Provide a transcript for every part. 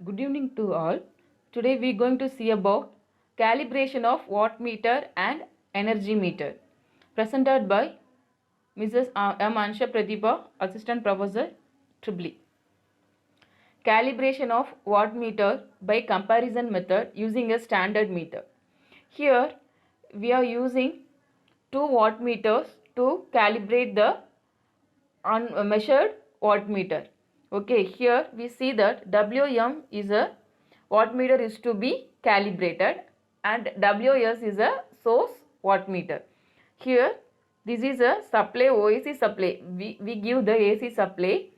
Good evening to all. Today we are going to see about calibration of wattmeter and energy meter, presented by Mrs. M. Ansha Pratibha, Assistant Professor, Tribly. Calibration of wattmeter by comparison method using a standard meter. Here we are using two wattmeters to calibrate the unmeasured wattmeter. Okay, here we see that WM is a wattmeter is to be calibrated and WS is a source wattmeter. Here this is a supply OAC supply. We give the AC supply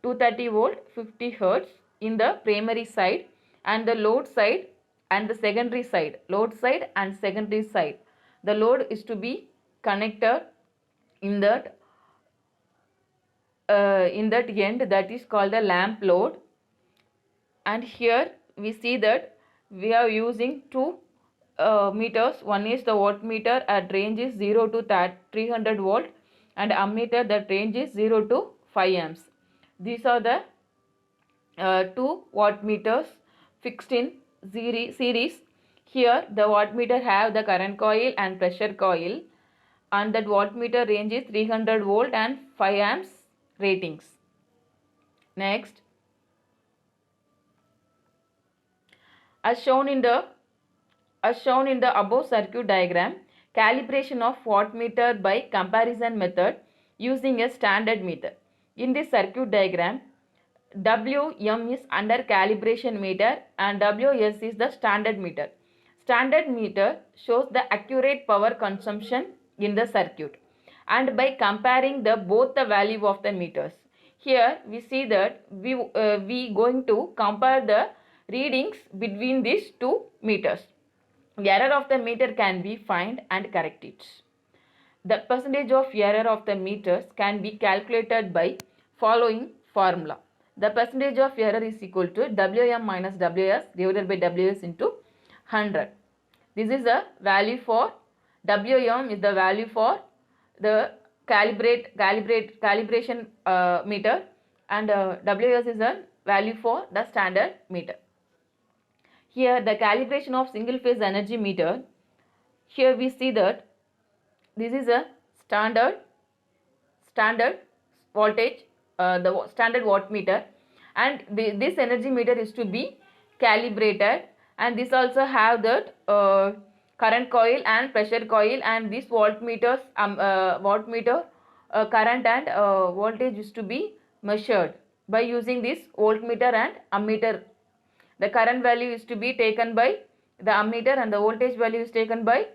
230 volt 50 hertz in the primary side and the load side and the secondary side. Load side and secondary side. The load is to be connected in that end, that is called the lamp load. And here we see that we are using two meters. One is the wattmeter at range is 0 to 300 volt and ammeter that range is 0 to 5 amps. These are the two wattmeters fixed in series. Here the wattmeter have the current coil and pressure coil, and that wattmeter range is 300 volt and 5 amps ratings. Next, as shown in the above circuit diagram, calibration of wattmeter by comparison method using a standard meter. In this circuit diagram, WM is under calibration meter and WS is the standard meter. Standard meter shows the accurate power consumption in the circuit, and by comparing both the value of the meters. Here we see that we going to compare the readings between these two meters. The error of the meter can be find and correct it. The percentage of error of the meters can be calculated by following formula. The percentage of error is equal to WM minus WS divided by WS into 100. This is the value for WM is the value for the calibration meter, and WS is the value for the standard meter. Here the calibration of single phase energy meter. Here we see that this is a standard voltage, the standard wattmeter, and this energy meter is to be calibrated, and this also have that current coil and pressure coil, and this wattmeter current and voltage is to be measured by using this voltmeter and ammeter. The current value is to be taken by the ammeter and the voltage value is taken by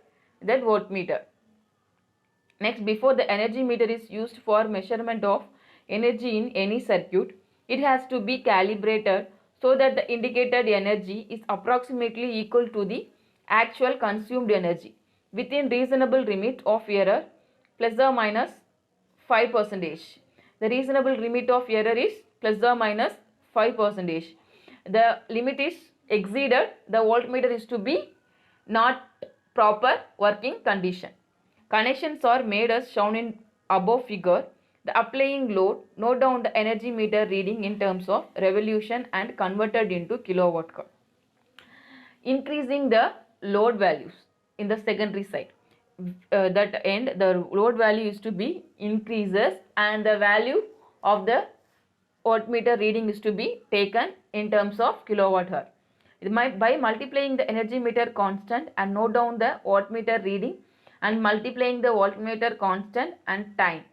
that voltmeter. Next, before the energy meter is used for measurement of energy in any circuit, it has to be calibrated so that the indicated energy is approximately equal to the actual consumed energy within reasonable limit of error plus or minus 5%. The reasonable limit of error is plus or minus 5%. The limit is exceeded, the voltmeter is to be not proper working condition. Connections are made as shown in above figure. The applying load, note down the energy meter reading in terms of revolution and converted into kilowatt hour. Increasing the load values in the secondary side. That end the load value is to be increases and the value of the wattmeter reading is to be taken in terms of kilowatt hour. By multiplying the energy meter constant and note down the wattmeter reading and multiplying the wattmeter constant and time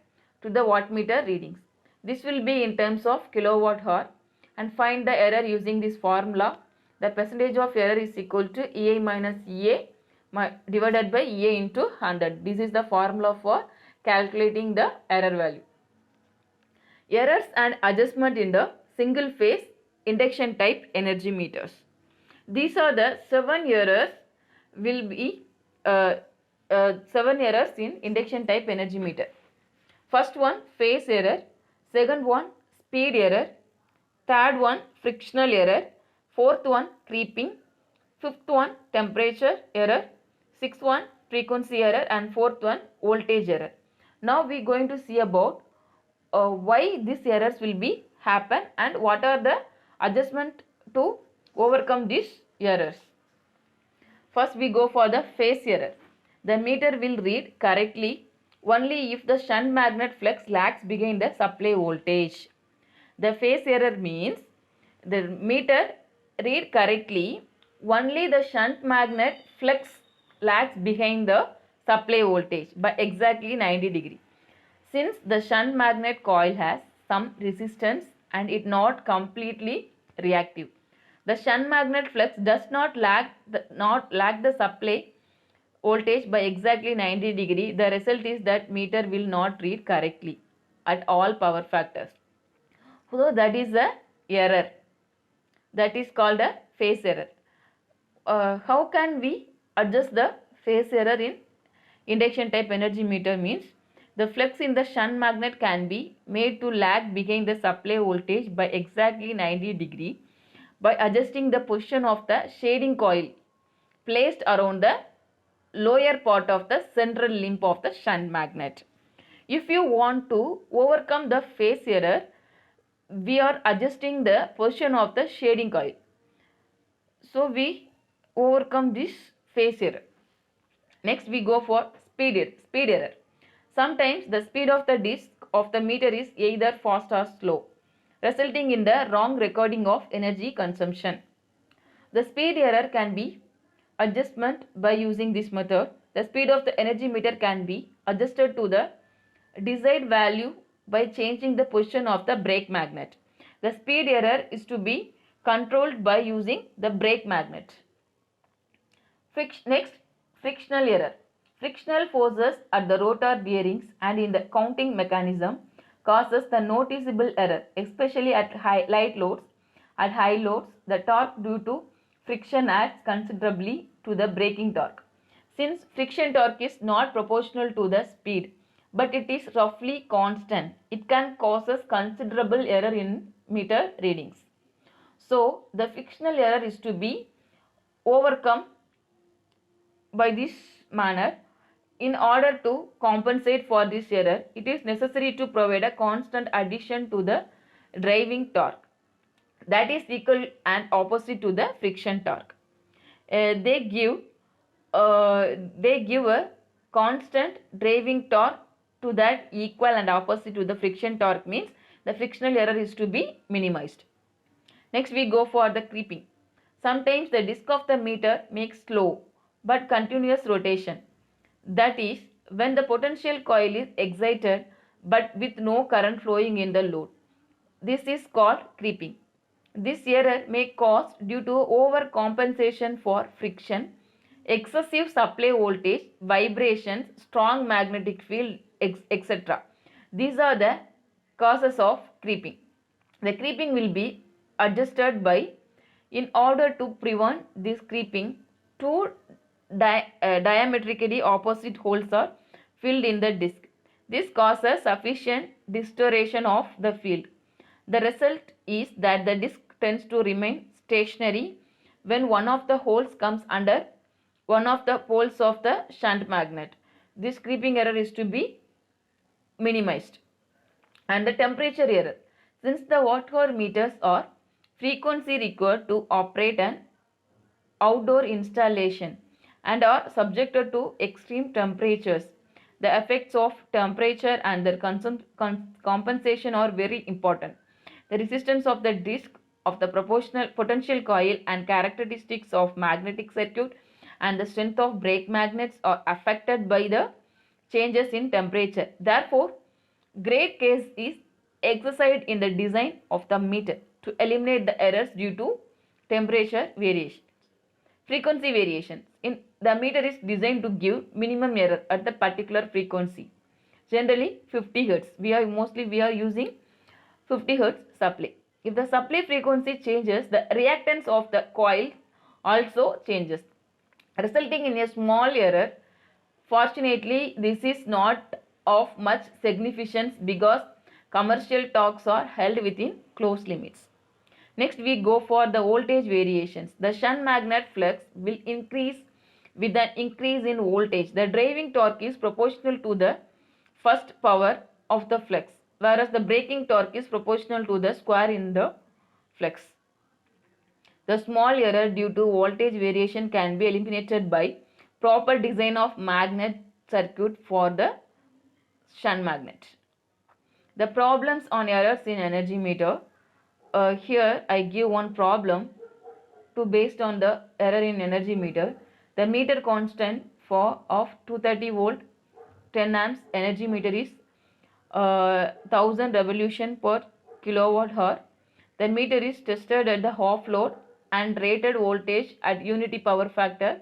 to the wattmeter readings. This will be in terms of kilowatt hour, and find the error using this formula. The percentage of error is equal to EI minus EA divided by EA into 100. This is the formula for calculating the error value. Errors and adjustment in the single phase induction type energy meters. These are the 7 errors will be 7 errors in induction type energy meter. First one, phase error. Second one, speed error. Third one, frictional error. Fourth one, creeping. Fifth one, temperature error. Sixth one, frequency error, and fourth one, voltage error. Now we are going to see about why these errors will be happen and what are the adjustment to overcome these errors? First we go for the phase error. The meter will read correctly only if the shunt magnet flux lags behind the supply voltage. The phase error means the meter read correctly only the shunt magnet flux lags behind the supply voltage by exactly 90 degree. Since the shunt magnet coil has some resistance and it not completely reactive, the shunt magnet flux does not lag the supply voltage by exactly 90 degree. The result is that meter will not read correctly at all power factors. So that is a error. That is called a phase error. How can we adjust the phase error in induction type energy meter? Means the flux in the shunt magnet can be made to lag behind the supply voltage by exactly 90 degree by adjusting the position of the shading coil placed around the lower part of the central limb of the shunt magnet. If you want to overcome the phase error, we are adjusting the position of the shading coil. So we overcome this phase error. Next we go for speed error. Sometimes the speed of the disc of the meter is either fast or slow, resulting in the wrong recording of energy consumption. The speed error can be adjustment by using this method. The speed of the energy meter can be adjusted to the desired value by changing the position of the brake magnet. The speed error is to be controlled by using the brake magnet. Next, frictional error. Frictional forces at the rotor bearings and in the counting mechanism causes the noticeable error, especially at light loads. At high loads, the torque due to friction adds considerably to the braking torque. Since friction torque is not proportional to the speed, but it is roughly constant, it can cause considerable error in meter readings. So, the frictional error is to be overcome by this manner. In order to compensate for this error, it is necessary to provide a constant addition to the driving torque that is equal and opposite to the friction torque. They give a constant driving torque to that equal and opposite to the friction torque, means the frictional error is to be minimized. Next we go for the creeping. Sometimes the disc of the meter makes slow but continuous rotation. That is when the potential coil is excited but with no current flowing in the load. This is called creeping. This error may cause due to overcompensation for friction, excessive supply voltage, vibrations, strong magnetic field, etc. These are the causes of creeping. The creeping will be adjusted by, in order to prevent this creeping, two diametrically opposite holes are filled in the disc. This causes sufficient distortion of the field. The result is that the disc tends to remain stationary when one of the holes comes under one of the poles of the shunt magnet. This creeping error is to be minimized. And the temperature error. Since the watt-hour meters are frequency required to operate an outdoor installation and are subjected to extreme temperatures, the effects of temperature and their compensation are very important. The resistance of the disc of the proportional potential coil and characteristics of magnetic circuit and the strength of brake magnets are affected by the changes in temperature. Therefore, great care is exercised in the design of the meter to eliminate the errors due to temperature variations. Frequency variations. The meter is designed to give minimum error at the particular frequency. Generally 50 Hz. We are using 50 Hz supply. If the supply frequency changes, the reactance of the coil also changes, resulting in a small error. Fortunately, this is not of much significance because commercial torques are held within closed limits. Next, we go for the voltage variations. The shunt magnet flux will increase with an increase in voltage. The driving torque is proportional to the first power of the flux, whereas the braking torque is proportional to the square in the flux. The small error due to voltage variation can be eliminated by proper design of magnet circuit for the shunt magnet. The problems on errors in energy meter. Here I give one problem to based on the error in energy meter. The meter constant for of 230 volt 10 amps energy meter is 1000 revolution per kilowatt hour. The meter is tested at the half load and rated voltage at unity power factor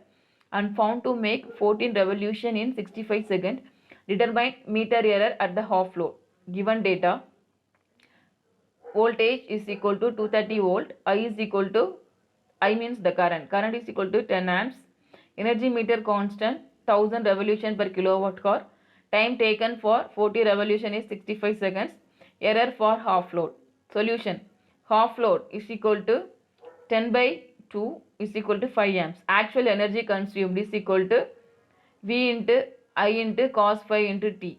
and found to make 14 revolution in 65 seconds. Determine meter error at the half load. Given data, voltage is equal to 230 volt, I is equal to, I means the current is equal to 10 amps, energy meter constant 1000 revolution per kilowatt hour, time taken for 40 revolution is 65 seconds, error for half load. Solution, half load is equal to 10 by 2 is equal to 5 amps, actual energy consumed is equal to V into I into cos phi into T.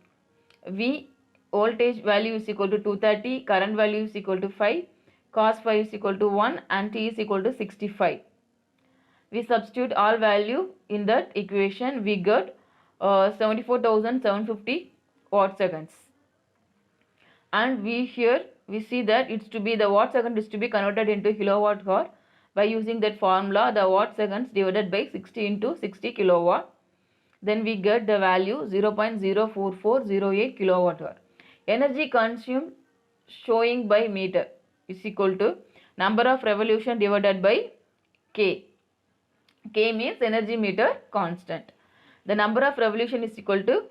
V voltage value is equal to 230, current value is equal to 5, cos phi is equal to 1 and T is equal to 65. We substitute all value in that equation, we get 74,750 watt seconds. And we see that it's to be the watt second is to be converted into kilowatt hour by using that formula, the watt seconds divided by 60 into 60 kilowatt. Then we get the value 0.04408 kilowatt hour. Energy consumed showing by meter is equal to number of revolution divided by K. K means energy meter constant. The number of revolution is equal to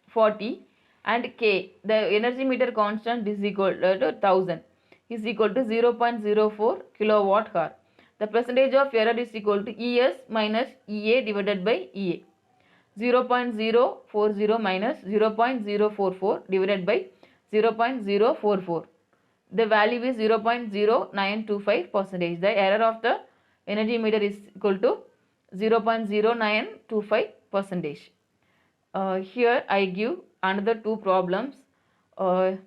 40 and K, the energy meter constant is equal to 1000 is equal to 0.04 kilowatt hour. The percentage of error is equal to ES minus EA divided by EA. 0.040 minus 0.044 divided by 0.044. The value is 0.0925 percentage. The error of the energy meter is equal to 0.0925 percentage. Here I give another two problems. You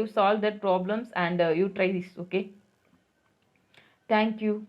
solve that problems and you try this. Okay. Thank you.